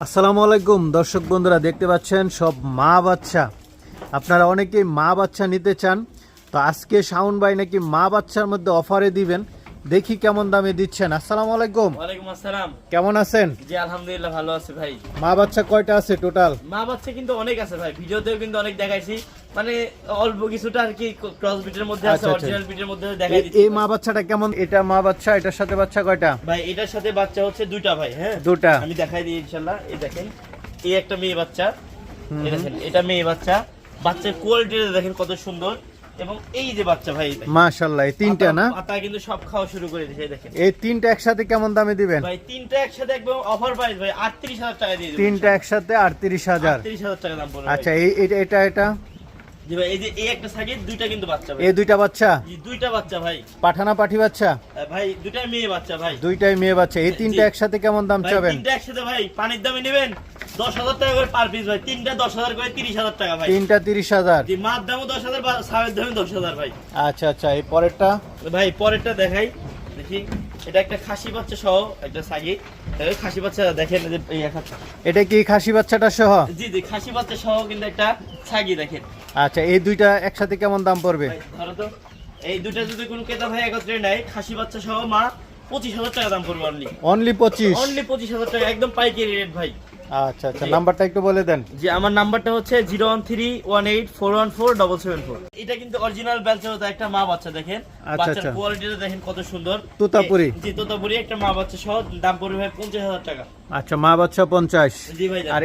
আসসালামু আলাইকুম দর্শক বন্ধুরা, দেখতে পাচ্ছেন সব মা বাচ্চা। আপনারা অনেকেই মা বাচ্চা নিতে চান, তো আজকে শাওন ভাই নাকি মা বাচ্চার মধ্যে অফারে দিবেন। দেখি কেমন দামে দিচ্ছেন। আসসালামু আলাইকুম। ওয়ালাইকুম আসসালাম। কেমন আছেন? জি আলহামদুলিল্লাহ ভালো আছে ভাই। মা বাচ্চা কয়টা আছে টোটাল? মা বাচ্চা কিন্তু অনেক আছে ভাই, ভিডিওতেও কিন্তু অনেক দেখাইছি, মানে অল্প কিছুটা আর কি ক্রস বিটের মধ্যে আছে, অরিজিনাল বিটের মধ্যে দেখাই দিচ্ছি। এই মা বাচ্চাটা কেমন? এটা মা বাচ্চা, এটার সাথে বাচ্চা কয়টা? ভাই এটার সাথে বাচ্চা হচ্ছে দুইটা ভাই। হ্যাঁ দুটা। আমি দেখাই দিই ইনশাআল্লাহ। এই দেখেন, এই একটা মেয়ে বাচ্চা, এই দেখেন এটা মেয়ে বাচ্চা। বাচ্চার কোয়ালিটিটা দেখেন কত সুন্দর, এবং এই যে বাচ্চা ভাই মাশাআল্লাহ, এই তিনটা না? পাতা কিন্তু সব খাওয়া শুরু করে দিয়েছে। দেখেন এই তিনটা একসাথে কেমন দামে দিবেন? ভাই তিনটা একসাথে একদম অফার প্রাইস ভাই, ৩৮,০০০ টাকা দিয়ে দেব। তিনটা একসাথে ৩৮,০০০। ৩৮,০০০ টাকা দাম পড়বে। আচ্ছা, এটা জি ভাই, এই যে এই একটা সাইকেল দুইটা কিন্তু বাচ্চা ভাই। এই দুইটা বাচ্চা? জি দুইটা বাচ্চা ভাই। পাঠানা পাঠি বাচ্চা? ভাই দুইটাই মেয়ে বাচ্চা ভাই। দুইটাই মেয়ে বাচ্চা। এই তিনটা একসাথে কেমন দাম ভাই চাবেন? তিনটা একসাথে ভাই পানির দামে নেবেন ১০,০০০ টাকা করে পার পিস ভাই। তিনটা ১০,০০০ করে ৩০,০০০ টাকা ভাই। তিনটা ৩০,০০০। জি মার দামও ১০,০০০, সাবের দামে ১০,০০০ ভাই। আচ্ছা, এই পরেরটা? ভাই পরেরটা দেখাই, দেখি। এটা একটা খাসি বাচ্চা সহ একটা সাগি। খাসি বাচ্চা দেখেন, এই যে এই একটা। এটা কি খাসি বাচ্চাটা সহ? জি খাসি বাচ্চা সহ কিন্তু একটা ছাগি দেখেন। আচ্ছা, এই দুইটা একসাথে কেমন দাম পড়বে? ভাই ধরো তো, এই দুইটা যদি কোনো ক্রেতা ভাই একত্রে নেয়, খাসি বাচ্চা সহ মা ২৫,০০০ টাকা দাম পড়বে অনলি। অনলি 25? অনলি ২৫,০০০ টাকা, একদম পাইকারি রেট ভাই। আচ্ছা, নাম্বারটা একটু বলে দেন। জি আমার নাম্বারটা হচ্ছে 01318414774। এটা কিন্তু অরিজিনাল বেলচার একটা মা বাচ্চা দেখেন। বাচ্চার কোয়ালিটিটা দেখেন কত সুন্দর। তোতাপুরি? জি তোতাপুরি একটা মা বাচ্চা সহ, দাম পড়বে ভাই ৫০,০০০ টাকা। আচ্ছা, মা বাচ্চা 50। জি ভাই। আর